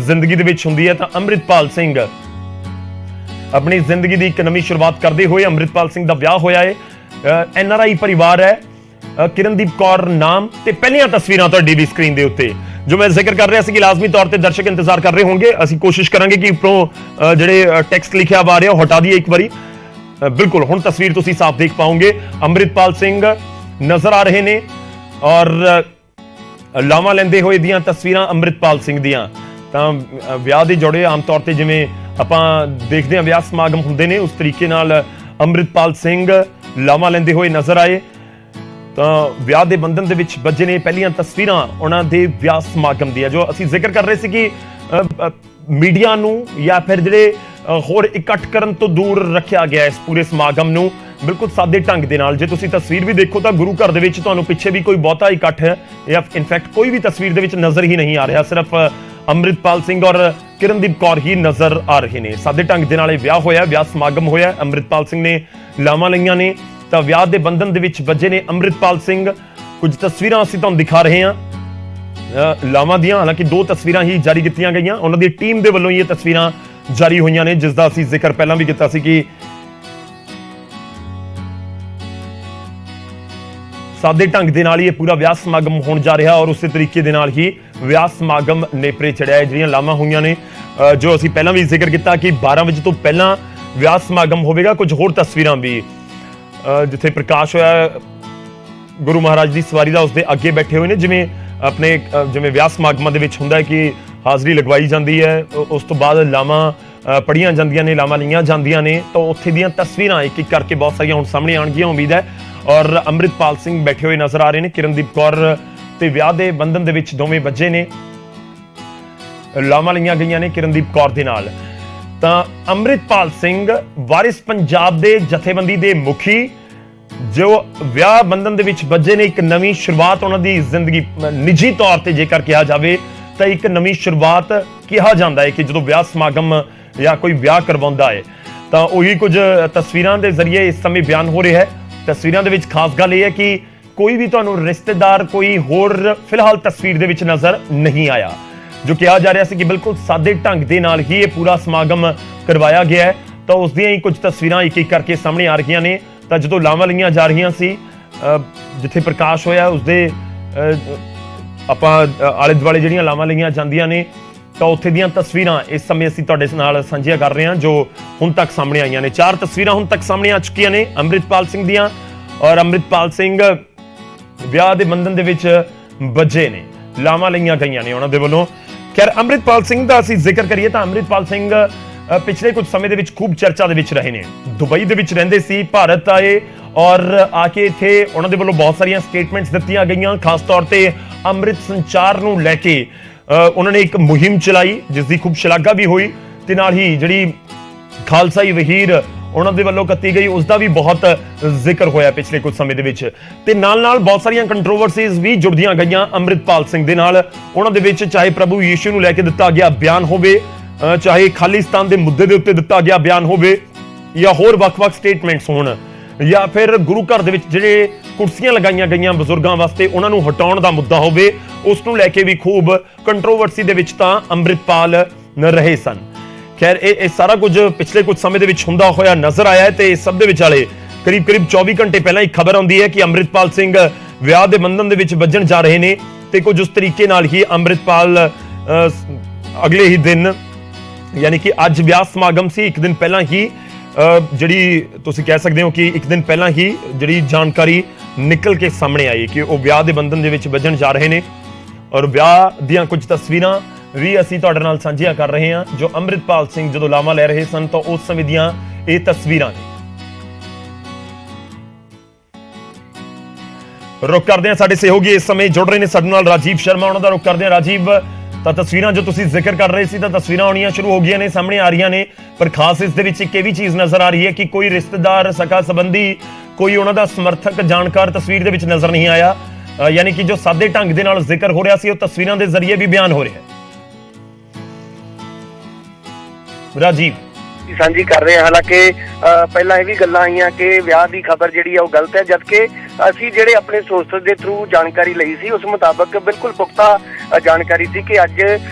ਜ਼ਿੰਦਗੀ ਦੇ ਵਿੱਚ ਹੁੰਦੀ ਹੈ ਤਾਂ ਅੰਮ੍ਰਿਤਪਾਲ ਸਿੰਘ अपनी जिंदगी की एक नवी शुरुआत करते हुए अंम੍ਰਿਤਪਾਲ ਸਿੰਘ ਦਾ ਵਿਆਹ ਹੋਇਆ है। NRI परिवार है। किरणदीप कौर नाम ते पहलियां तस्वीरां तुहाडी दी स्क्रीन दे उत्ते जो मैं जिक्र कर रहा सी कि लाजमी तौर पर दर्शक इंतजार कर रहे होंगे। असीं कोशिश करांगे कि उपरों जिहड़े टैक्सट लिखिया आ रहा हटा दिए एक बारी। बिल्कुल हुण तस्वीर तुसीं साफ देख पाओगे। अंम੍ਰਿਤਪਾਲ ਸਿੰਘ नजर आ रहे ने और लावां लैंदे होए दियां तस्वीरां अंम੍ਰਿਤਪਾਲ ਸਿੰਘ दियां तां विआह दे जोड़े आम तौर पर जिवें ਆਪਾਂ ਦੇਖਦੇ ਹਾਂ ਵਿਆਹ ਸਮਾਗਮ ਹੁੰਦੇ ਨੇ ਉਸ ਤਰੀਕੇ ਨਾਲ ਅੰਮ੍ਰਿਤਪਾਲ ਸਿੰਘ ਲਾਵਾਂ ਲੈਂਦੇ ਹੋਏ ਨਜ਼ਰ ਆਏ ਤਾਂ ਵਿਆਹ ਦੇ ਬੰਧਨ ਦੇ ਵਿੱਚ ਬੱਝੇ ਨੇ ਪਹਿਲੀਆਂ ਤਸਵੀਰਾਂ ਉਹਨਾਂ ਦੇ ਵਿਆਹ ਸਮਾਗਮ ਦੀਆਂ ਜੋ ਅਸੀਂ ਜ਼ਿਕਰ ਕਰ ਰਹੇ ਸੀ ਕਿ ਮੀਡੀਆ ਨੂੰ ਜਾਂ ਫਿਰ ਜਿਹੜੇ ਹੋਰ ਇਕੱਠ ਕਰਨ ਤੋਂ ਦੂਰ ਰੱਖਿਆ ਗਿਆ ਇਸ ਪੂਰੇ ਸਮਾਗਮ ਨੂੰ ਬਿਲਕੁਲ ਸਾਦੇ ਢੰਗ ਦੇ ਨਾਲ। ਜੇ ਤੁਸੀਂ ਤਸਵੀਰ ਵੀ ਦੇਖੋ ਤਾਂ ਗੁਰੂ ਘਰ ਦੇ ਵਿੱਚ ਤੁਹਾਨੂੰ ਪਿੱਛੇ ਵੀ ਕੋਈ ਬਹੁਤਾ ਇਕੱਠ ਹੈ ਜਾਂ ਇਨਫੈਕਟ ਕੋਈ ਵੀ ਤਸਵੀਰ ਦੇ ਵਿੱਚ ਨਜ਼ਰ ਹੀ ਨਹੀਂ ਆ ਰਿਹਾ, ਸਿਰਫ ਅੰਮ੍ਰਿਤਪਾਲ ਸਿੰਘ ਔਰ किरणदीप कौर ही नजर आ रहे ने। सादे ढंग दे नाल विआह होया, विआह समागम होया। अंम੍ਰਿਤਪਾਲ ਸਿੰਘ ने लावां लईआं ने तां विआह दे बंधन दे विच बजे ने अंम੍ਰਿਤਪਾਲ ਸਿੰਘ। कुछ तस्वीरां असीं तुहानूं दिखा रहे हां लावां दियां, हालांकि 2 तस्वीरां ही जारी कीतीआं गईआं। उन्हां दी टीम दे वल्लों ही ये तस्वीरां जारी होईआं ने जिस दा असीं जिक्र पहिलां भी कीता सी कि सादे ढंग दे नाल ही पूरा विआह समागम होण जा रहा और उस तरीके दे नाल ही विआह समागम नेपरे चढ़िया है। जिहड़ियां लावां होईआं ने जो असीं पहलां भी जिक्र किया कि 12 बजे तो पहलां विआह समागम होवेगा। कुछ होर तस्वीरां भी जिथे प्रकाश होया गुरु महाराज की सवारी का उसके अगे बैठे हुए ने जिवें अपने जिवें विआह समागमां दे विच हुंदा है कि हाज़री लगवाई जाती है, उस तो बाद लावां पढ़ियां जांदियां ने, लावां लईआं जांदियां ने। तो उत्थे दीयां तस्वीरां एक एक करके बहुत सारियां हुण सामने आउणगीआं उम्मीद है। और अंम੍ਰਿਤਪਾਲ ਸਿੰਘ बैठे हुए नजर आ रहे हैं। किरणदीप कौर ते विआह दे बंधन दे विच दोवें बजे ने, लावां लईआं गईआं ने किरणदीप कौर दे नाल। तां अंਮ੍ਰਿਤਪਾਲ ਸਿੰਘ वारिस पंजाब दे जथेबंदी दे मुखी जो विआह बंधन दे विच बजे ने, एक नवीं शुरुआत उन्हां दी जिंदगी निजी तौर ते जेकर कहा जाए तो एक नवीं शुरुआत कहा जाता है कि जो विआह समागम या कोई विआह करवाउंदा है तो उही कुछ तस्वीरां दे जरिए इस समय बयान हो रहा है। तस्वीरां दे विच खास गल यह है कि कोई भी तुहानूं रिश्तेदार कोई होर फिलहाल तस्वीर दे विच नजर नहीं आया। जो कहा जा रहा है कि बिल्कुल सादे ढंग दे नाल ही ये पूरा समागम करवाया गया है। तो उस दियां ही कुछ तस्वीरां एक एक करके सामने आ रही ने। तो जो लावां लईआं जा रही सी जिथे प्रकाश होया उसदे आपां आले दुआले जिहड़ियां लावां लईआं जांदियां ने तो उत्थे दीयां तस्वीरां इस समय असीं तुहाडे नाल साझीआं कर रहे हां जो हुण तक सामने आईआं ने। 4 तस्वीरां हुण तक सामने आ चुकीआं ने अंਮ੍ਰਿਤਪਾਲ ਸਿੰਘ दीयां और अंਮ੍ਰਿਤਪਾਲ ਸਿੰਘ विआह दे बंधन दे विच बजे ने, लावां लईआं गईआं ने उन्हां दे वल्लों। खैर अंਮ੍ਰਿਤਪਾਲ ਸਿੰਘ दा असीं जिक्र करिए तां अंਮ੍ਰਿਤਪਾਲ ਸਿੰਘ पिछले कुछ समय दे विच खूब चर्चा दे विच रहे ने। दुबई दे विच रहिंदे सी, भारत आए और आके इत्थे उन्हां दे वल्लों बहुत सारियां स्टेटमेंट्स दित्तियां गईआं। खास तौर ते अमृत संचार नूं लैके उन्होंने एक मुहिम चलाई जिसकी खूब शलाघा भी हुई ते नाल ही जिहड़ी खालसाई वहीर उन्होंने वालों कत्ती गई उसका भी बहुत जिक्र होया पिछले कुछ समय दे विच। ते नाल नाल बहुत सारियां कंट्रोवर्सीज भी जुड़दियां गईयां अंਮ੍ਰਿਤਪਾਲ ਸਿੰਘ दे नाल। उन्हां दे विच चाहे प्रभु यीशु नूं लैके दित्ता गया बयान होवे, चाहे खालिस्तान दे मुद्दे दे उत्ते दित्ता गया बयान होवे या होर वख-वख स्टेटमेंट्स होण या फिर गुरु घर दे विच जिहड़े कुर्सियां लगाईयां गईयां बजुर्गां वास्ते उन्हां नूं हटाउण दा मुद्दा होवे उस नूं लैके भी खूब कंट्रोवर्सी दे विच तां अंਮ੍ਰਿਤਪਾਲ रहे सन। खैर ये सारा कुछ पिछले कुछ समय दे विच हुंदा होया नजर आया है। ते इस सब दे विचाले करीब करीब 24 घंटे पहला एक खबर आउंदी है कि अंਮ੍ਰਿਤਪਾਲ ਸਿੰਘ विआह दे बंधन दे विच बजण जा रहे ने ते कुछ उस तरीके नाल ही अंਮ੍ਰਿਤਪਾਲ अगले ही दिन यानी कि अज विआह समागम सी, एक दिन पहला ही जिहड़ी तुसीं कह सकदे हो कि एक दिन पहला ही जिहड़ी जानकारी निकल के सामने आई कि वो विआह दे बंधन दे विच बजण जा रहे ने। और विआह दीयां कुछ तस्वीरां भी असीं तुहाडे नाल साझीआं कर रहे हां जो ਅੰਮ੍ਰਿਤਪਾਲ ਸਿੰਘ जदों लावां लै रहे सन तो उस समय दीयां ये तस्वीरां ने। रुख करदे हां साडे सहयोगी इस समय जुड़ रहे ने साडे नाल राजीव शर्मा, उन्हां दा रुख करदे हां। राजीव तो तस्वीरां जो तुसीं जिक्र कर रहे सी तो तस्वीरां आउणियां शुरू हो गईयां ने, सामने आ रही ने, पर खास इस दे विच एक भी चीज़ नजर आ रही है कि कोई रिश्तेदार सका संबंधी कोई उन्हां दा समर्थक जानकार तस्वीर दे विच नजर नहीं आया। यानी कि जो सादे ढंग दे नाल जिक्र हो रहा सी वो तस्वीरां दे जरिए भी बयान हो रहा है। राजीव ਸਾਂਝੀ कर रहे हैं। हालांकि पहला ये भी गल्लां आईयां कि विआह की खबर जिहड़ी है वो गलत है, जबकि असीं जिहड़े अपने सोर्सेस के थ्रू जानकारी लई सी उस मुताबक बिल्कुल पुख्ता ਜਾਣਕਾਰੀ ਸੀ ਕਿ ਅੱਜ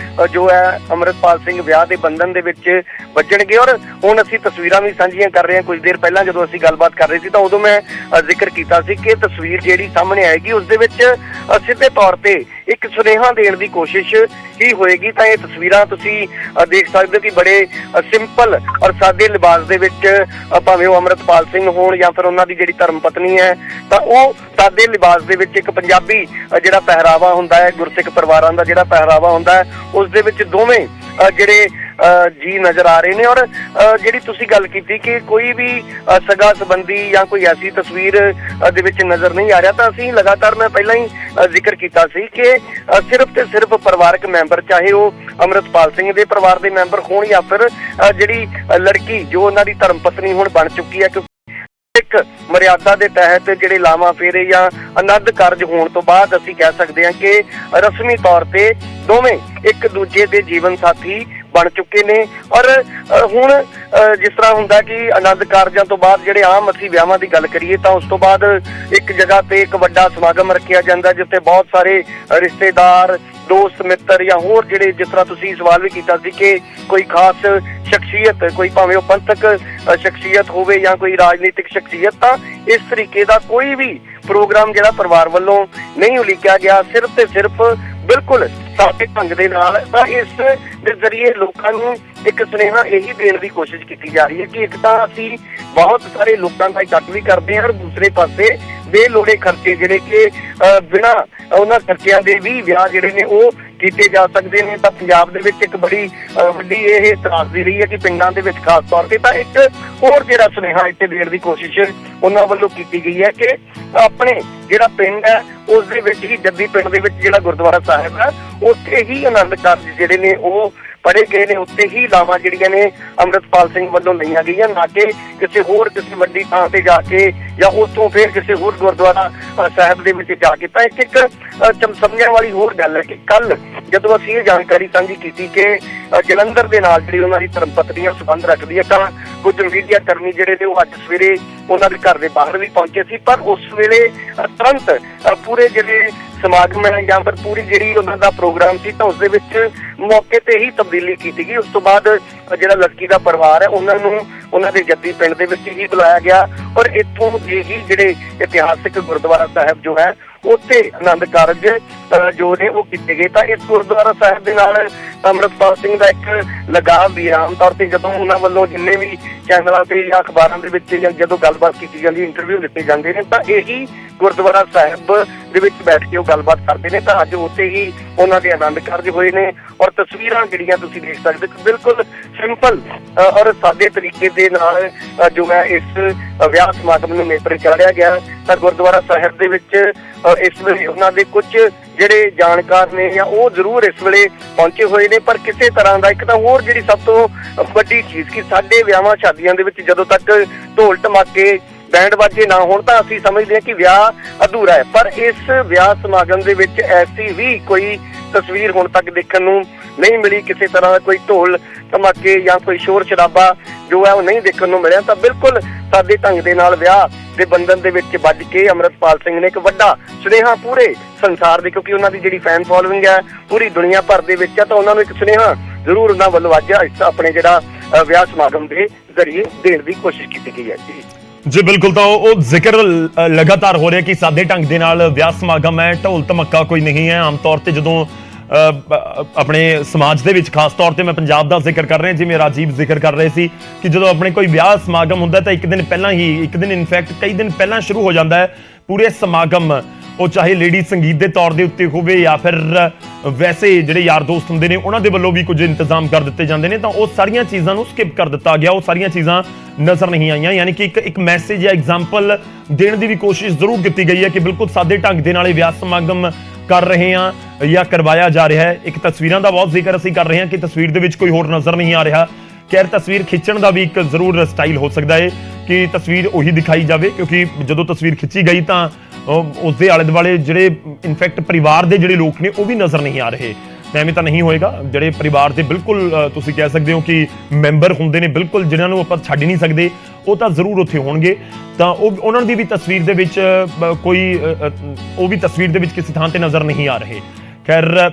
ਜੋ ਹੈ ਅੰਮ੍ਰਿਤਪਾਲ ਸਿੰਘ ਵਿਆਹ ਦੇ ਬੰਧਨ ਦੇ ਵਿੱਚ ਵੱਜਣਗੇ। ਔਰ ਹੁਣ ਅਸੀਂ ਤਸਵੀਰਾਂ ਵੀ ਸਾਂਝੀਆਂ ਕਰ ਰਹੇ ਹਾਂ। ਕੁਝ ਦੇਰ ਪਹਿਲਾਂ ਜਦੋਂ ਅਸੀਂ ਗੱਲਬਾਤ ਕਰ ਰਹੇ ਸੀ ਤਾਂ ਉਦੋਂ ਮੈਂ ਜ਼ਿਕਰ ਕੀਤਾ ਸੀ ਕਿ ਤਸਵੀਰ ਜਿਹੜੀ ਸਾਹਮਣੇ ਆਏਗੀ ਉਸ ਦੇ ਵਿੱਚ ਸਿੱਧੇ ਤੌਰ ਤੇ ਇੱਕ ਸੁਨੇਹਾ ਦੇਣ ਦੀ ਕੋਸ਼ਿਸ਼ ਹੀ ਹੋਏਗੀ। ਤਾਂ ਇਹ ਤਸਵੀਰਾਂ ਤੁਸੀਂ ਦੇਖ ਸਕਦੇ ਹੋ ਕਿ ਬੜੇ ਸਿੰਪਲ ਔਰ ਸਾਦੇ ਲਿਬਾਸ ਦੇ ਵਿੱਚ ਭਾਵੇਂ ਉਹ ਅੰਮ੍ਰਿਤਪਾਲ ਸਿੰਘ ਹੋਣ ਜਾਂ ਫਿਰ ਉਹਨਾਂ ਦੀ ਜਿਹੜੀ ਧਰਮ ਪਤਨੀ ਹੈ ਤਾਂ ਉਹ ਸਾਦੇ ਲਿਬਾਸ ਦੇ ਵਿੱਚ ਇੱਕ ਪੰਜਾਬੀ ਜਿਹੜਾ ਪਹਿਰਾਵਾ ਹੁੰਦਾ ਹੈ, ਗੁਰਸਿੱਖ ਪਰਿਵਾਰਾਂ ਦਾ ਜਿਹੜਾ ਪਹਿਰਾਵਾ ਹੁੰਦਾ ਹੈ, ਉਸ ਦੇ ਵਿੱਚ ਦੋਵੇਂ ਜਿਹੜੇ ਜੀ ਨਜ਼ਰ ਆ ਰਹੇ ਨੇ। ਔਰ ਜਿਹੜੀ ਤੁਸੀਂ ਗੱਲ ਕੀਤੀ ਕਿ ਕੋਈ ਵੀ ਸਗਾ ਸੰਬੰਧੀ ਜਾਂ ਕੋਈ ਐਸੀ ਤਸਵੀਰ ਦੇ ਵਿੱਚ ਨਜ਼ਰ ਨਹੀਂ ਆ ਰਿਹਾ, ਤਾਂ ਅਸੀਂ ਲਗਾਤਾਰ ਮੈਂ ਪਹਿਲਾਂ ਹੀ ਜ਼ਿਕਰ ਕੀਤਾ ਸੀ ਕਿ ਸਿਰਫ ਤੇ ਸਿਰਫ ਪਰਿਵਾਰਕ ਮੈਂਬਰ, ਚਾਹੇ ਉਹ ਅੰਮ੍ਰਿਤਪਾਲ ਸਿੰਘ ਦੇ ਪਰਿਵਾਰ ਦੇ ਮੈਂਬਰ ਹੋਣ ਜਾਂ ਫਿਰ ਜਿਹੜੀ ਲੜਕੀ ਜੋ ਉਹਨਾਂ ਦੀ ਧਰਮ ਪਤਨੀ ਹੁਣ ਬਣ ਚੁੱਕੀ ਹੈ, ਕਿਉਂਕਿ ਇੱਕ ਮਰਿਆਦਾ ਦੇ ਤਹਿਤ ਜਿਹੜੇ ਲਾਵਾਂ ਫੇਰੇ ਜਾਂ ਆਨੰਦ ਕਾਰਜ ਹੋਣ ਤੋਂ ਬਾਅਦ ਅਸੀਂ ਕਹਿ ਸਕਦੇ ਹਾਂ ਕਿ ਰਸਮੀ ਤੌਰ ਤੇ ਦੋਵੇਂ ਇੱਕ ਦੂਜੇ ਦੇ ਜੀਵਨ ਸਾਥੀ ਬਣ ਚੁੱਕੇ ਨੇ। ਔਰ ਹੁਣ ਜਿਸ ਤਰ੍ਹਾਂ ਹੁੰਦਾ ਕਿ ਆਨੰਦ ਕਾਰਜਾਂ ਤੋਂ ਬਾਅਦ ਜਿਹੜੇ ਆਮ ਅਸੀਂ ਵਿਆਹਾਂ ਦੀ ਗੱਲ ਕਰੀਏ ਤਾਂ ਉਸ ਤੋਂ ਬਾਅਦ ਇੱਕ ਜਗ੍ਹਾ ਤੇ ਇੱਕ ਵੱਡਾ ਸਮਾਗਮ ਰੱਖਿਆ ਜਾਂਦਾ ਜਿੱਥੇ ਬਹੁਤ ਸਾਰੇ ਰਿਸ਼ਤੇਦਾਰ, ਦੋਸਤ ਮਿੱਤਰ ਜਾਂ ਹੋਰ ਜਿਹੜੇ, ਜਿਸ ਤਰ੍ਹਾਂ ਤੁਸੀਂ ਸਵਾਲ ਵੀ ਕੀਤਾ ਸੀ ਕਿ ਕੋਈ ਖਾਸ ਸ਼ਖਸੀਅਤ, ਕੋਈ ਭਾਵੇਂ ਉਹ ਪੰਥਕ ਸ਼ਖਸੀਅਤ ਹੋਵੇ ਜਾਂ ਕੋਈ ਰਾਜਨੀਤਿਕ ਸ਼ਖਸੀਅਤ, ਤਾਂ ਇਸ ਤਰੀਕੇ ਦਾ ਕੋਈ ਵੀ ਪ੍ਰੋਗਰਾਮ ਜਿਹੜਾ ਪਰਿਵਾਰ ਵੱਲੋਂ ਨਹੀਂ ਉਲੀਕਿਆ ਗਿਆ। ਸਿਰਫ ਤੇ ਸਿਰਫ ਬਿਲਕੁਲ ਸਾਦੇ ਢੰਗ ਦੇ ਨਾਲ ਤਾਂ ਇਸ ਦੇ ਜ਼ਰੀਏ ਲੋਕਾਂ ਨੂੰ ਇੱਕ ਸੁਨੇਹਾ ਇਹੀ ਦੇਣ ਦੀ ਕੋਸ਼ਿਸ਼ ਕੀਤੀ ਜਾ ਰਹੀ ਹੈ ਕਿ ਇੱਕ ਤਾਂ ਅਸੀਂ ਬਹੁਤ ਸਾਰੇ ਲੋਕਾਂ ਦਾ ਇਕੱਠ ਵੀ ਕਰਦੇ ਹਾਂ, ਔਰ ਦੂਸਰੇ ਪਾਸੇ ਬੇਲੋੜੇ ਖਰਚੇ ਜਿਹੜੇ ਕਿ ਬਿਨਾਂ ਉਹਨਾਂ ਖਰਚਿਆਂ ਦੇ ਵੀ ਵਿਆਹ ਜਿਹੜੇ ਨੇ ਉਹ ਕੀਤੇ ਜਾ ਸਕਦੇ ਨੇ। ਤਾਂ ਪੰਜਾਬ ਦੇ ਵਿੱਚ ਇੱਕ ਬੜੀ ਵੱਡੀ ਇਹ ਤਰਾਸਦੀ ਰਹੀ ਹੈ ਕਿ ਪਿੰਡਾਂ ਦੇ ਵਿੱਚ ਖਾਸ ਤੌਰ ਤੇ ਤਾਂ ਇੱਕ ਹੋਰ ਜਿਹੜਾ ਸੁਨੇਹਾ ਇੱਥੇ ਦੇਣ ਦੀ ਕੋਸ਼ਿਸ਼ ਉਹਨਾਂ ਵੱਲੋਂ ਕੀਤੀ ਗਈ ਹੈ ਕਿ ਆਪਣੇ ਜਿਹੜਾ ਪਿੰਡ ਹੈ ਉਸ ਦੇ ਵਿੱਚ ਹੀ, ਜੱਦੀ ਪਿੰਡ ਦੇ ਵਿੱਚ ਜਿਹੜਾ ਗੁਰਦੁਆਰਾ ਸਾਹਿਬ ਹੈ, ਉੱਥੇ ਹੀ ਆਨੰਦ ਕਾਰਜ ਜਿਹੜੇ ਨੇ ਉਹ ਪੜ੍ਹੇ ਗਏ ਨੇ, ਉੱਥੇ ਹੀ ਲਾਵਾਂ ਜਿਹੜੀਆਂ ਨੇ ਅੰਮ੍ਰਿਤਪਾਲ ਸਿੰਘ ਵੱਲੋਂ ਲਈਆਂ ਗਈਆਂ, ਨਾ ਕਿ ਕਿਸੇ ਹੋਰ ਕਿਸੇ ਵੱਡੀ ਥਾਂ ਤੇ ਜਾ ਕੇ ਜਾਂ ਉੱਥੋਂ ਫਿਰ ਕਿਸੇ ਹੋਰ ਗੁਰਦੁਆਰਾ ਸਾਹਿਬ ਦੇ ਵਿੱਚ ਜਾ ਕੇ। ਤਾਂ ਇੱਕ ਸਮਝਣ ਵਾਲੀ ਹੋਰ ਗੱਲ ਹੈ ਕਿ ਕੱਲ ਜਦੋਂ ਅਸੀਂ ਇਹ ਜਾਣਕਾਰੀ ਸਾਂਝੀ ਕੀਤੀ ਕਿ ਜਲੰਧਰ ਦੇ ਨਾਲ ਜਿਹੜੀ ਉਹਨਾਂ ਦੀ ਧਰਮ ਪਤਨੀ ਸੰਬੰਧ ਰੱਖਦੀ ਹੈ, ਤਾਂ ਕੁਝ ਮੀਡੀਆ ਕਰਮੀ ਜਿਹੜੇ ਨੇ ਉਹ ਅੱਜ ਸਵੇਰੇ ਉਹਨਾਂ ਦੇ ਘਰ ਦੇ ਬਾਹਰ ਵੀ ਪਹੁੰਚੇ ਸੀ। ਪਰ ਉਸ ਵੇਲੇ ਤੁਰੰਤ ਪੂਰੇ ਜਿਹੜੇ ਸਮਾਗਮ ਹੈ ਜਾਂ ਫਿਰ ਪੂਰੀ ਜਿਹੜੀ ਉਹਨਾਂ ਦਾ ਪ੍ਰੋਗਰਾਮ ਸੀ ਤਾਂ ਉਸ ਦੇ ਵਿੱਚ ਮੌਕੇ ਤੇ ਹੀ ਤਬਦੀਲੀ ਕੀਤੀ ਗਈ। ਉਸ ਤੋਂ ਬਾਅਦ ਜਿਹੜਾ ਲੜਕੀ ਦਾ ਪਰਿਵਾਰ ਹੈ ਉਹਨਾਂ ਨੂੰ ਉਹਨਾਂ ਦੇ ਜੱਦੀ ਪਿੰਡ ਦੇ ਵਿੱਚ ਹੀ ਬੁਲਾਇਆ ਗਿਆ ਔਰ ਇੱਥੋਂ ਦੇ ਹੀ ਜਿਹੜੇ ਇਤਿਹਾਸਿਕ ਗੁਰਦੁਆਰਾ ਸਾਹਿਬ ਜੋ ਹੈ ਉੱਥੇ ਆਨੰਦ ਕਾਰਜ ਜੋ ਨੇ ਉਹ ਕੀਤੇ ਗਏ। ਤਾਂ ਇਸ ਗੁਰਦੁਆਰਾ ਸਾਹਿਬ ਦੇ ਨਾਲ ਅੰਮ੍ਰਿਤਪਾਲ ਸਿੰਘ ਦਾ ਇੱਕ ਲਗਾਵ ਵੀ ਆਮ ਤੌਰ ਤੇ ਜਦੋਂ ਉਹਨਾਂ ਵੱਲੋਂ ਜਿੰਨੇ ਵੀ ਚੈਨਲਾਂ ਤੇ ਜਾਂ ਅਖਬਾਰਾਂ ਦੇ ਵਿੱਚ ਜਾਂ ਜਦੋਂ ਗੱਲਬਾਤ ਕੀਤੀ ਜਾਂਦੀ, ਇੰਟਰਵਿਊ ਦਿੱਤੇ ਜਾਂਦੇ ਨੇ, ਤਾਂ ਇਹੀ ਗੁਰਦੁਆਰਾ ਸਾਹਿਬ ਦੇ ਵਿੱਚ ਬੈਠ ਕੇ ਉਹ ਗੱਲਬਾਤ ਕਰਦੇ ਨੇ। ਤਾਂ ਅੱਜ ਉੱਥੇ ਹੀ ਉਹਨਾਂ ਦੇ ਆਨੰਦ ਕਾਰਜ ਹੋਏ ਨੇ ਔਰ ਤਸਵੀਰਾਂ ਜਿਹੜੀਆਂ ਤੁਸੀਂ ਦੇਖ ਸਕਦੇ ਹੋ ਬਿਲਕੁਲ ਸਿੰਪਲ ਔਰ ਸਾਦੇ ਤਰੀਕੇ ਦੇ ਨਾਲ ਜੋ ਹੈ ਇਸ ਵਿਆਹ ਸਮਾਗਮ ਨੂੰ ਨੇਪਰੇ ਚਾੜਿਆ ਗਿਆ। ਤਾਂ ਗੁਰਦੁਆਰਾ ਸਾਹਿਬ ਦੇ ਵਿੱਚ ਇਸ ਵੇਲੇ ਉਹਨਾਂ ਦੇ ਕੁਝ ਜਿਹੜੇ ਜਾਣਕਾਰ ਨੇ ਜਾਂ ਉਹ ਜ਼ਰੂਰ ਇਸ ਵੇਲੇ ਪਹੁੰਚੇ ਹੋਏ ਨੇ, ਪਰ ਕਿਸੇ ਤਰ੍ਹਾਂ ਦਾ ਇੱਕ ਤਾਂ ਹੋਰ ਜਿਹੜੀ ਸਭ ਤੋਂ ਵੱਡੀ ਚੀਜ਼ ਕਿ ਸਾਡੇ ਵਿਆਹਾਂ ਸ਼ਾਦੀਆਂ ਦੇ ਵਿੱਚ ਜਦੋਂ ਤੱਕ ਢੋਲ ਢਮਾਕੇ ਬੈਂਡ ਬਾਜੇ ਨਾ ਹੋਣ ਤਾਂ ਅਸੀਂ ਸਮਝਦੇ ਹਾਂ ਕਿ ਵਿਆਹ ਅਧੂਰਾ ਹੈ। ਪਰ ਇਸ ਵਿਆਹ ਸਮਾਗਮ ਦੇ ਵਿੱਚ ਐਸੀ ਵੀ ਕੋਈ ਤਸਵੀਰ ਹੁਣ ਤੱਕ ਦੇਖਣ ਨੂੰ ਨਹੀਂ ਮਿਲੀ, ਕਿਸੇ ਤਰ੍ਹਾਂ ਦਾ ਕੋਈ ਢੋਲ ਧਮਾਕੇ ਜਾਂ ਕੋਈ ਸ਼ੋਰ ਸ਼ਰਾਬਾ ਜੋ ਹੈ ਉਹ ਨਹੀਂ ਦੇਖਣ ਨੂੰ ਮਿਲਿਆ। ਤਾਂ ਬਿਲਕੁਲ ਸਾਦੇ ਢੰਗ ਦੇ ਨਾਲ ਵਿਆਹ ਦੇ ਬੰਧਨ ਦੇ ਵਿੱਚ ਵੱਜ ਕੇ ਅੰਮ੍ਰਿਤਪਾਲ ਸਿੰਘ ਨੇ ਇੱਕ ਵੱਡਾ ਸੁਨੇਹਾ ਪੂਰੇ ਸੰਸਾਰ ਦੇ, ਕਿਉਂਕਿ ਉਹਨਾਂ ਦੀ ਜਿਹੜੀ ਫੈਨ ਫੋਲੋਇੰਗ ਹੈ ਪੂਰੀ ਦੁਨੀਆ ਭਰ ਦੇ ਵਿੱਚ ਹੈ, ਤਾਂ ਉਹਨਾਂ ਨੂੰ ਇੱਕ ਸੁਨੇਹਾ ਜ਼ਰੂਰ ਉਹਨਾਂ ਵੱਲੋਂ ਅੱਜ ਆਪਣੇ ਜਿਹੜਾ ਵਿਆਹ ਸਮਾਗਮ ਦੇ ਜ਼ਰੀਏ ਦੇਣ ਦੀ ਕੋਸ਼ਿਸ਼ ਕੀਤੀ ਗਈ ਹੈ। ਜੀ ਬਿਲਕੁਲ, ਤਾਂ ਉਹ ਜ਼ਿਕਰ ਲਗਾਤਾਰ ਹੋ ਰਿਹਾ ਕਿ ਸਾਦੇ ਢੰਗ ਦੇ ਨਾਲ ਵਿਆਹ ਸਮਾਗਮ ਹੈ, ਢੋਲ ਧਮੱਕਾ ਕੋਈ ਨਹੀਂ ਹੈ। ਆਮ ਤੌਰ ਤੇ ਜਦੋਂ ਆਪਣੇ ਸਮਾਜ ਦੇ ਵਿੱਚ, ਖਾਸ ਤੌਰ ਤੇ ਮੈਂ ਪੰਜਾਬ ਦਾ ਜ਼ਿਕਰ ਕਰ ਰਿਹਾ, ਜਿਵੇਂ ਰਾਜੀਵ ਜ਼ਿਕਰ ਕਰ ਰਹੇ ਸੀ ਕਿ ਜਦੋਂ ਆਪਣੇ ਕੋਈ ਵਿਆਹ ਸਮਾਗਮ ਹੁੰਦਾ ਤਾਂ ਇੱਕ ਦਿਨ ਪਹਿਲਾਂ ਹੀ, ਇੱਕ ਦਿਨ ਇਨਫੈਕਟ ਕਈ ਦਿਨ ਪਹਿਲਾਂ ਸ਼ੁਰੂ ਹੋ ਜਾਂਦਾ ਹੈ ਪੂਰੇ ਸਮਾਗਮ, ਉਹ ਚਾਹੇ ਲੇਡੀ ਸੰਗੀਤ ਦੇ ਤੌਰ ਦੇ ਉੱਤੇ ਹੋਵੇ ਜਾਂ ਫਿਰ ਵੈਸੇ ਜਿਹੜੇ ਯਾਰ ਦੋਸਤ ਹੁੰਦੇ ਨੇ ਉਹਨਾਂ ਦੇ ਵੱਲੋਂ ਵੀ ਕੁਝ ਇੰਤਜ਼ਾਮ ਕਰ ਦਿੱਤੇ ਜਾਂਦੇ ਨੇ, ਤਾਂ ਉਹ ਸਾਰੀਆਂ ਚੀਜ਼ਾਂ ਨੂੰ ਸਕਿਪ ਕਰ ਦਿੱਤਾ ਗਿਆ, ਉਹ ਸਾਰੀਆਂ ਚੀਜ਼ਾਂ ਨਜ਼ਰ ਨਹੀਂ ਆਈਆਂ। ਯਾਨੀ ਕਿ ਇੱਕ ਮੈਸੇਜ ਜਾਂ ਐਗਜ਼ਾਮਪਲ ਦੇਣ ਦੀ ਵੀ ਕੋਸ਼ਿਸ਼ ਜ਼ਰੂਰ ਕੀਤੀ ਗਈ ਹੈ ਕਿ ਬਿਲਕੁਲ ਸਾਦੇ ਢੰਗ ਦੇ ਨਾਲ ਇਹ ਵਿਆਹ ਸਮਾਗਮ ਕਰ ਰਹੇ ਹਾਂ ਜਾਂ ਕਰਵਾਇਆ ਜਾ ਰਿਹਾ ਹੈ। ਇੱਕ ਤਸਵੀਰਾਂ ਦਾ ਬਹੁਤ ਜ਼ਿਕਰ ਅਸੀਂ ਕਰ ਰਹੇ ਹਾਂ ਕਿ ਤਸਵੀਰ ਦੇ ਵਿੱਚ ਕੋਈ ਹੋਰ ਨਜ਼ਰ ਨਹੀਂ ਆ ਰਿਹਾ। ਖੈਰ, ਤਸਵੀਰ ਖਿੱਚਣ ਦਾ ਵੀ ਇੱਕ ਜ਼ਰੂਰ ਸਟਾਈਲ ਹੋ ਸਕਦਾ ਹੈ ਕਿ ਤਸਵੀਰ ਉਹੀ ਦਿਖਾਈ ਜਾਵੇ, ਕਿਉਂਕਿ ਜਦੋਂ ਤਸਵੀਰ ਖਿੱਚੀ ਗਈ ਤਾਂ ਉਸ ਦੇ ਆਲੇ ਦੁਆਲੇ ਜਿਹੜੇ ਇਨਫੈਕਟ ਪਰਿਵਾਰ ਦੇ ਜਿਹੜੇ ਲੋਕ ਨੇ ਉਹ ਵੀ ਨਜ਼ਰ ਨਹੀਂ ਆ ਰਹੇ। ਐਵੇਂ ਤਾਂ ਨਹੀਂ ਹੋਏਗਾ, ਜਿਹੜੇ ਪਰਿਵਾਰ ਦੇ ਬਿਲਕੁਲ ਤੁਸੀਂ ਕਹਿ ਸਕਦੇ ਹੋ ਕਿ ਮੈਂਬਰ ਹੁੰਦੇ ਨੇ, ਬਿਲਕੁਲ ਜਿਹਨਾਂ ਨੂੰ ਆਪਾਂ ਛੱਡ ਨਹੀਂ ਸਕਦੇ, ਉਹ ਤਾਂ ਜ਼ਰੂਰ ਉੱਥੇ ਹੋਣਗੇ। ਤਾਂ ਉਹਨਾਂ ਦੀ ਵੀ ਤਸਵੀਰ ਦੇ ਵਿੱਚ ਕੋਈ ਉਹ ਵੀ ਤਸਵੀਰ ਦੇ ਵਿੱਚ ਕਿਸੇ ਥਾਂ ਤੇ ਨਜ਼ਰ ਨਹੀਂ ਆ ਰਹੇ। ਖੈਰ,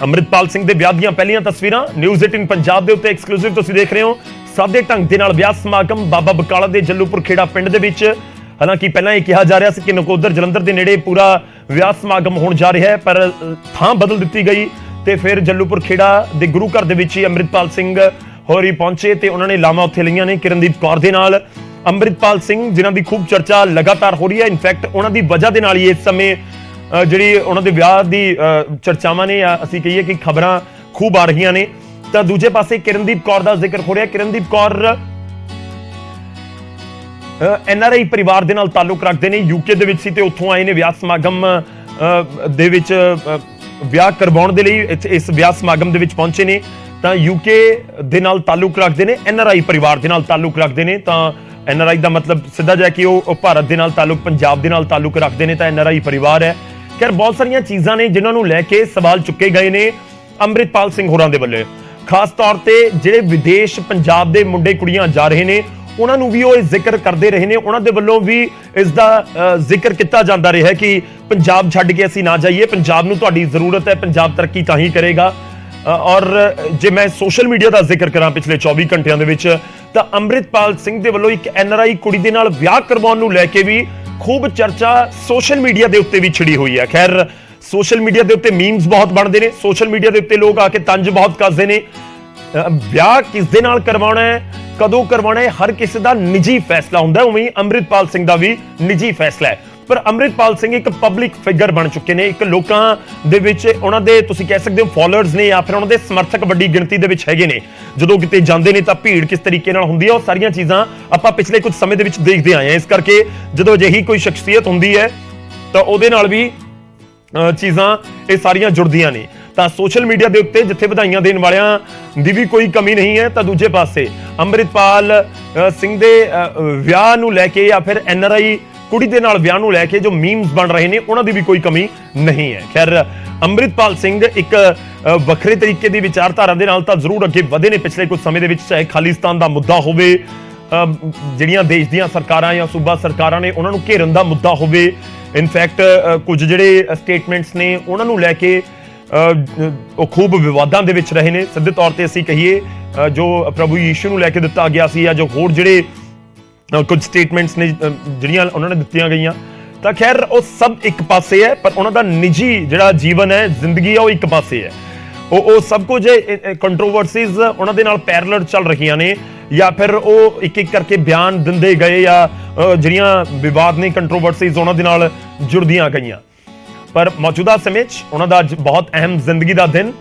ਅੰਮ੍ਰਿਤਪਾਲ ਸਿੰਘ ਦੇ ਵਿਆਹ ਦੀਆਂ ਪਹਿਲੀਆਂ ਤਸਵੀਰਾਂ ਨਿਊਜ਼ 18 ਪੰਜਾਬ ਦੇ ਉੱਤੇ ਐਕਸਕਲੂਸਿਵ ਤੁਸੀਂ ਦੇਖ ਰਹੇ ਹੋ। ਸਾਦੇ ਢੰਗ ਦੇ ਨਾਲ ਵਿਆਹ ਸਮਾਗਮ ਬਾਬਾ ਬਕਾਲਾ ਦੇ ਜੱਲੂਪੁਰ ਖੇੜਾ ਪਿੰਡ ਦੇ ਵਿੱਚ। ਹਾਲਾਂਕਿ ਪਹਿਲਾਂ ਇਹ ਕਿਹਾ ਜਾ ਰਿਹਾ ਸੀ ਕਿ ਨਕੋਦਰ ਜਲੰਧਰ ਦੇ ਨੇੜੇ ਪੂਰਾ ਵਿਆਹ ਸਮਾਗਮ ਹੋਣ ਜਾ ਰਿਹਾ ਹੈ, ਪਰ ਥਾਂ ਬਦਲ ਦਿੱਤੀ ਗਈ ਤੇ ਫਿਰ ਜੱਲੂਪੁਰ ਖੇੜਾ ਦੇ ਗੁਰੂ ਘਰ ਦੇ ਵਿੱਚ ਹੀ ਅੰਮ੍ਰਿਤਪਾਲ ਸਿੰਘ ਹੋਰੀ ਪਹੁੰਚੇ ਤੇ ਉਹਨਾਂ ਨੇ ਲਾਵਾਂ ਉੱਥੇ ਲਈਆਂ ਨੇ ਕਿਰਨਦੀਪ ਕੌਰ ਦੇ ਨਾਲ। ਅੰਮ੍ਰਿਤਪਾਲ ਸਿੰਘ ਜਿਨ੍ਹਾਂ ਦੀ ਖੂਬ ਚਰਚਾ ਲਗਾਤਾਰ ਹੋ ਰਹੀ ਹੈ, ਇਨਫੈਕਟ ਉਹਨਾਂ ਦੀ ਵਜ੍ਹਾ ਦੇ ਨਾਲ ਹੀ ਇਸ ਸਮੇਂ ਜਿਹੜੀ ਉਹਨਾਂ ਦੇ ਵਿਆਹ ਦੀ ਚਰਚਾਵਾਂ ਨੇ ਜਾਂ ਅਸੀਂ ਕਹੀਏ ਕਿ ਖਬਰਾਂ ਖੂਬ ਆ ਰਹੀਆਂ ਨੇ। ਤਾਂ ਦੂਜੇ ਪਾਸੇ ਕਿਰਨਦੀਪ ਕੌਰ ਦਾ ਜ਼ਿਕਰ ਹੋ ਰਿਹਾ। ਕਿਰਨਦੀਪ ਕੌਰ NRI ਪਰਿਵਾਰ ਦੇ ਨਾਲ ਤਾਲੁਕ ਰੱਖਦੇ ਨੇ, ਯੂਕੇ ਦੇ ਵਿੱਚ ਸੀ ਤੇ ਉੱਥੋਂ ਆਏ ਨੇ ਵਿਆਹ ਸਮਾਗਮ ਦੇ ਵਿੱਚ ਵਿਆਹ ਕਰਵਾਉਣ ਦੇ ਲਈ ਇਸ ਵਿਆਹ ਸਮਾਗਮ ਦੇ ਵਿੱਚ ਪਹੁੰਚੇ ਨੇ। ਤਾਂ ਯੂਕੇ ਦੇ ਨਾਲ ਤਾਲੁਕ ਰੱਖਦੇ ਨੇ, NRI ਪਰਿਵਾਰ ਦੇ ਨਾਲ ਤਾਲੁਕ ਰੱਖਦੇ ਨੇ। ਤਾਂ NRI ਦਾ ਮਤਲਬ ਸਿੱਧਾ ਜਿਹਾ ਕਿ ਉਹ ਭਾਰਤ ਦੇ ਨਾਲ ਤਾਲੁਕ, ਪੰਜਾਬ ਦੇ ਨਾਲ ਤਾਲੁਕ ਰੱਖਦੇ ਨੇ, ਤਾਂ NRI ਪਰਿਵਾਰ ਹੈ। ਖੈਰ ਬਹੁਤ ਸਾਰੀਆਂ ਚੀਜ਼ਾਂ ਨੇ ਜਿਨ੍ਹਾਂ ਨੂੰ ਲੈ ਕੇ ਸਵਾਲ ਚੁੱਕੇ ਗਏ ਨੇ ਅੰਮ੍ਰਿਤਪਾਲ ਸਿੰਘ ਹੋਰਾਂ ਦੇ ਵੱਲੋਂ। ਖਾਸ ਤੌਰ ਤੇ ਜਿਹੜੇ ਵਿਦੇਸ਼ ਪੰਜਾਬ ਦੇ ਮੁੰਡੇ ਕੁੜੀਆਂ ਜਾ ਰਹੇ ਨੇ ਉਹਨਾਂ ਨੂੰ ਵੀ ਉਹ ਇਹ ਜ਼ਿਕਰ ਕਰਦੇ ਰਹੇ ਨੇ, ਉਹਨਾਂ ਦੇ ਵੱਲੋਂ ਵੀ ਇਸ ਦਾ ਜ਼ਿਕਰ ਕੀਤਾ ਜਾਂਦਾ ਰਿਹਾ ਕਿ ਪੰਜਾਬ ਛੱਡ ਕੇ ਅਸੀਂ ਨਾ ਜਾਈਏ, ਪੰਜਾਬ ਨੂੰ ਤੁਹਾਡੀ ਜ਼ਰੂਰਤ ਹੈ, ਪੰਜਾਬ ਤਰੱਕੀ ਤਾਂ ਹੀ ਕਰੇਗਾ। ਔਰ ਜੇ ਮੈਂ ਸੋਸ਼ਲ ਮੀਡੀਆ ਦਾ ਜ਼ਿਕਰ ਕਰਾਂ ਪਿਛਲੇ 24 ਘੰਟਿਆਂ ਦੇ ਵਿੱਚ, ਤਾਂ ਅੰਮ੍ਰਿਤਪਾਲ ਸਿੰਘ ਦੇ ਵੱਲੋਂ ਇੱਕ NRI ਕੁੜੀ ਦੇ ਨਾਲ ਵਿਆਹ ਕਰਵਾਉਣ ਨੂੰ ਲੈ ਕੇ ਵੀ ਖੂਬ ਚਰਚਾ ਸੋਸ਼ਲ ਮੀਡੀਆ ਦੇ ਉੱਤੇ ਵੀ ਛਿੜੀ ਹੋਈ ਹੈ। ਖੈਰ ਸੋਸ਼ਲ ਮੀਡੀਆ ਦੇ ਉੱਤੇ ਮੀਮਸ ਬਹੁਤ ਬਣਦੇ ਨੇ, ਸੋਸ਼ਲ ਮੀਡੀਆ ਦੇ ਉੱਤੇ ਲੋਕ ਆ ਕੇ ਤੰਜ ਬਹੁਤ ਕੱਸਦੇ ਨੇ। ਵਿਆਹ ਕਿਸ ਦੇ ਨਾਲ ਕਰਵਾਉਣਾ ਹੈ, ਕਦੋਂ ਕਰਵਾਉਣਾ ਹੈ, ਹਰ ਕਿਸੇ ਦਾ ਨਿੱਜੀ ਫੈਸਲਾ ਹੁੰਦਾ ਹੈ, ਉਵੇਂ ਹੀ ਅੰਮ੍ਰਿਤਪਾਲ ਸਿੰਘ ਦਾ ਵੀ ਨਿੱਜੀ ਫੈਸਲਾ ਹੈ। ਪਰ ਅੰਮ੍ਰਿਤਪਾਲ ਸਿੰਘ ਇੱਕ ਪਬਲਿਕ ਫਿਗਰ ਬਣ ਚੁੱਕੇ ਨੇ, ਇੱਕ ਲੋਕਾਂ ਦੇ ਵਿੱਚ ਉਹਨਾਂ ਦੇ ਤੁਸੀਂ ਕਹਿ ਸਕਦੇ ਹੋ ਫਾਲੋਅਰਸ ਨੇ ਜਾਂ ਫਿਰ ਉਹਨਾਂ ਦੇ ਸਮਰਥਕ ਵੱਡੀ ਗਿਣਤੀ ਦੇ ਵਿੱਚ ਹੈਗੇ ਨੇ। ਜਦੋਂ ਕਿਤੇ ਜਾਂਦੇ ਨੇ ਤਾਂ ਭੀੜ ਕਿਸ ਤਰੀਕੇ ਨਾਲ ਹੁੰਦੀ ਹੈ, ਉਹ ਸਾਰੀਆਂ ਚੀਜ਼ਾਂ ਆਪਾਂ ਪਿਛਲੇ ਕੁਝ ਸਮੇਂ ਦੇ ਵਿੱਚ ਦੇਖਦੇ ਆਏ ਹਾਂ। ਇਸ ਕਰਕੇ ਜਦੋਂ ਅਜਿਹੀ ਕੋਈ ਸ਼ਖਸੀਅਤ ਹੁੰਦੀ ਹੈ ਤਾਂ ਉਹਦੇ ਨਾਲ ਵੀ ਚੀਜ਼ਾਂ ਇਹ ਸਾਰੀਆਂ ਜੁੜਦੀਆਂ ਨੇ। ਤਾਂ ਸੋਸ਼ਲ ਮੀਡੀਆ ਦੇ ਉੱਤੇ ਜਿੱਥੇ ਵਧਾਈਆਂ ਦੇਣ ਵਾਲਿਆਂ ਦੀ ਵੀ ਕੋਈ ਕਮੀ ਨਹੀਂ ਹੈ, ਤਾਂ ਦੂਜੇ ਪਾਸੇ ਅੰਮ੍ਰਿਤਪਾਲ ਸਿੰਘ ਦੇ ਵਿਆਹ ਨੂੰ ਲੈ ਕੇ ਜਾਂ ਫਿਰ NRI ਕੁੜੀ ਦੇ ਨਾਲ ਵਿਆਹ ਨੂੰ ਲੈ ਕੇ ਜੋ ਮੀਮਸ ਬਣ ਰਹੇ ਨੇ ਉਹਨਾਂ ਦੀ ਵੀ ਕੋਈ ਕਮੀ ਨਹੀਂ ਹੈ। ਖੈਰ ਅੰਮ੍ਰਿਤਪਾਲ ਸਿੰਘ ਇੱਕ ਵੱਖਰੇ ਤਰੀਕੇ ਦੀ ਵਿਚਾਰਧਾਰਾ ਦੇ ਨਾਲ ਤਾਂ ਜ਼ਰੂਰ ਅੱਗੇ ਵਧੇ ਨੇ ਪਿਛਲੇ ਕੁਝ ਸਮੇਂ ਦੇ ਵਿੱਚ, ਚਾਹੇ ਖਾਲਿਸਤਾਨ ਦਾ ਮੁੱਦਾ ਹੋਵੇ, ਜਿਹੜੀਆਂ ਦੇਸ਼ ਦੀਆਂ ਸਰਕਾਰਾਂ ਜਾਂ ਸੂਬਾ ਸਰਕਾਰਾਂ ਨੇ ਉਹਨਾਂ ਨੂੰ ਘੇਰਨ ਦਾ ਮੁੱਦਾ ਹੋਵੇ। ਇਨਫੈਕਟ ਕੁਝ ਜਿਹੜੇ ਸਟੇਟਮੈਂਟਸ ਨੇ ਉਹਨਾਂ ਨੂੰ ਲੈ ਕੇ ਉਹ ਖੂਬ ਵਿਵਾਦਾਂ ਦੇ ਵਿੱਚ ਰਹੇ ਨੇ। ਸਿੱਧੇ ਤੌਰ ਤੇ ਅਸੀਂ ਕਹੀਏ ਜੋ ਪ੍ਰਭੂ ਯੀਸ਼ੂ ਨੂੰ ਲੈ ਕੇ ਦਿੱਤਾ ਗਿਆ ਸੀ ਜਾਂ ਜੋ ਹੋਰ ਜਿਹੜੇ ਕੁਝ ਸਟੇਟਮੈਂਟਸ ਨੇ ਜਿਹੜੀਆਂ ਉਹਨਾਂ ਨੇ ਦਿੱਤੀਆਂ ਗਈਆਂ, ਤਾਂ ਖੈਰ ਉਹ ਸਭ ਇੱਕ ਪਾਸੇ ਹੈ, ਪਰ ਉਹਨਾਂ ਦਾ ਨਿੱਜੀ ਜਿਹੜਾ ਜੀਵਨ ਹੈ, ਜ਼ਿੰਦਗੀ ਹੈ, ਉਹ ਇੱਕ ਪਾਸੇ ਹੈ। ਉਹ ਸਭ ਕੁਝ ਕੰਟਰੋਵਰਸੀਜ਼ ਉਹਨਾਂ ਦੇ ਨਾਲ ਪੈਰਲਲ ਚੱਲ ਰਹੀਆਂ ਨੇ, ਜਾਂ ਫਿਰ ਉਹ ਇੱਕ ਇੱਕ ਕਰਕੇ ਬਿਆਨ ਦਿੰਦੇ ਗਏ ਜਾਂ ਜਿਹੜੀਆਂ ਵਿਵਾਦ ਨੇ, ਕੰਟਰੋਵਰਸੀਜ਼ ਉਹਨਾਂ ਦੇ ਨਾਲ ਜੁੜਦੀਆਂ ਗਈਆਂ। ਪਰ ਮੌਜੂਦਾ ਸਮੇਂ 'ਚ ਉਹਨਾਂ ਦਾ ਅੱਜ ਬਹੁਤ ਅਹਿਮ ਜ਼ਿੰਦਗੀ ਦਾ ਦਿਨ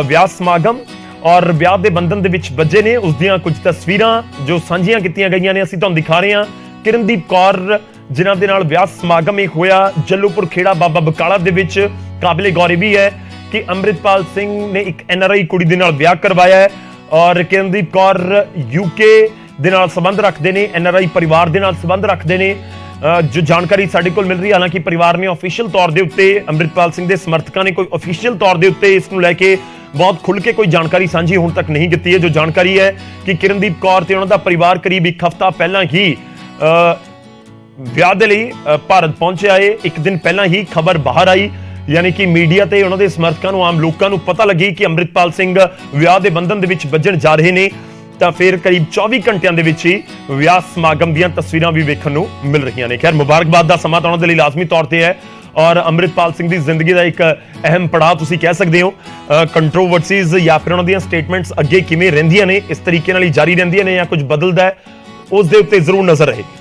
ਵਿਆਹ ਸਮਾਗਮ ਔਰ ਵਿਆਹ ਦੇ ਬੰਧਨ ਦੇ ਵਿੱਚ ਵੱਜੇ ਨੇ। ਉਸ ਦੀਆਂ ਕੁਝ ਤਸਵੀਰਾਂ ਜੋ ਸਾਂਝੀਆਂ ਕੀਤੀਆਂ ਗਈਆਂ ਨੇ ਅਸੀਂ ਤੁਹਾਨੂੰ ਦਿਖਾ ਰਹੇ ਹਾਂ। ਕਿਰਨਦੀਪ ਕੌਰ ਜਿਨ੍ਹਾਂ ਦੇ ਨਾਲ ਵਿਆਹ ਸਮਾਗਮ ਇਹ ਹੋਇਆ ਜੱਲੂਪੁਰ ਖੇੜਾ ਬਾਬਾ ਬਕਾਲਾ ਦੇ ਵਿੱਚ। ਕਾਬਿਲੇ ਗੌਰ ਵੀ ਹੈ ਕਿ ਅੰਮ੍ਰਿਤਪਾਲ ਸਿੰਘ ਨੇ ਇੱਕ NRI ਕੁੜੀ ਦੇ ਨਾਲ ਵਿਆਹ ਕਰਵਾਇਆ ਹੈ ਔਰ ਕਿਰਨਦੀਪ ਕੌਰ UK ਦੇ ਨਾਲ ਸੰਬੰਧ ਰੱਖਦੇ ਨੇ, NRI ਪਰਿਵਾਰ ਦੇ ਨਾਲ ਸੰਬੰਧ ਰੱਖਦੇ ਨੇ। ਜੋ ਜਾਣਕਾਰੀ ਸਾਡੇ ਕੋਲ ਮਿਲ ਰਹੀ ਹੈ, ਹਾਲਾਂਕਿ ਪਰਿਵਾਰ ਨੇ ਅਫੀਸ਼ੀਅਲ ਤੌਰ ਦੇ ਉੱਤੇ, ਅੰਮ੍ਰਿਤਪਾਲ ਸਿੰਘ ਦੇ ਸਮਰਥਕਾਂ ਨੇ ਕੋਈ ਅਫੀਸ਼ੀਅਲ ਤੌਰ ਦੇ ਉੱਤੇ ਇਸ ਨੂੰ ਲੈ ਕੇ ਬਹੁਤ ਖੁੱਲ੍ਹ ਕੇ ਕੋਈ ਜਾਣਕਾਰੀ ਸਾਂਝੀ ਹੁਣ ਤੱਕ ਨਹੀਂ ਕੀਤੀ ਹੈ। ਜੋ ਜਾਣਕਾਰੀ ਹੈ ਕਿ ਕਿਰਨਦੀਪ ਕੌਰ ਤੇ ਉਹਨਾਂ ਦਾ ਪਰਿਵਾਰ ਕਰੀਬ ਇੱਕ ਹਫ਼ਤਾ ਪਹਿਲਾਂ ਹੀ ਵਿਆਹ ਦੇ ਲਈ ਭਾਰਤ ਪਹੁੰਚਿਆ ਹੈ। ਇੱਕ ਦਿਨ ਪਹਿਲਾਂ ਹੀ ਖਬਰ ਬਾਹਰ ਆਈ, ਯਾਨੀ ਕਿ ਮੀਡੀਆ ਤੇ ਉਹਨਾਂ ਦੇ ਸਮਰਥਕਾਂ ਨੂੰ, ਆਮ ਲੋਕਾਂ ਨੂੰ ਪਤਾ ਲੱਗੀ ਕਿ ਅੰਮ੍ਰਿਤਪਾਲ ਸਿੰਘ ਵਿਆਹ ਦੇ ਬੰਧਨ ਦੇ ਵਿੱਚ ਵੱਜਣ ਜਾ ਰਹੇ ਨੇ। ਤਾਂ ਫਿਰ ਕਰੀਬ 24 ਘੰਟਿਆਂ ਦੇ ਵਿੱਚ ਹੀ ਵਿਆਹ ਸਮਾਗਮ ਦੀਆਂ ਤਸਵੀਰਾਂ ਵੀ ਵੇਖਣ ਨੂੰ ਮਿਲ ਰਹੀਆਂ ਨੇ। ਖੈਰ ਮੁਬਾਰਕਬਾਦ ਦਾ ਸਮਾਂ ਤਾਂ ਉਹਨਾਂ ਦੇ ਲਈ ਲਾਜ਼ਮੀ ਤੌਰ ਤੇ ਹੈ ਔਰ ਅੰਮ੍ਰਿਤਪਾਲ ਸਿੰਘ ਦੀ ਜ਼ਿੰਦਗੀ ਦਾ ਇੱਕ ਅਹਿਮ ਪੜਾਅ ਤੁਸੀਂ ਕਹਿ ਸਕਦੇ ਹੋ। ਕੰਟਰੋਵਰਸੀਜ਼ ਜਾਂ ਫਿਰ ਉਹਨਾਂ ਦੀਆਂ ਸਟੇਟਮੈਂਟਸ ਅੱਗੇ ਕਿਵੇਂ ਰਹਿੰਦੀਆਂ ਨੇ, ਇਸ ਤਰੀਕੇ ਨਾਲ ਹੀ ਜਾਰੀ ਰਹਿੰਦੀਆਂ ਨੇ ਜਾਂ ਕੁਝ ਬਦਲਦਾ ਹੈ, ਉਸ ਦੇ ਉੱਤੇ ਜ਼ਰੂਰ ਨਜ਼ਰ ਰਹੇਗੀ।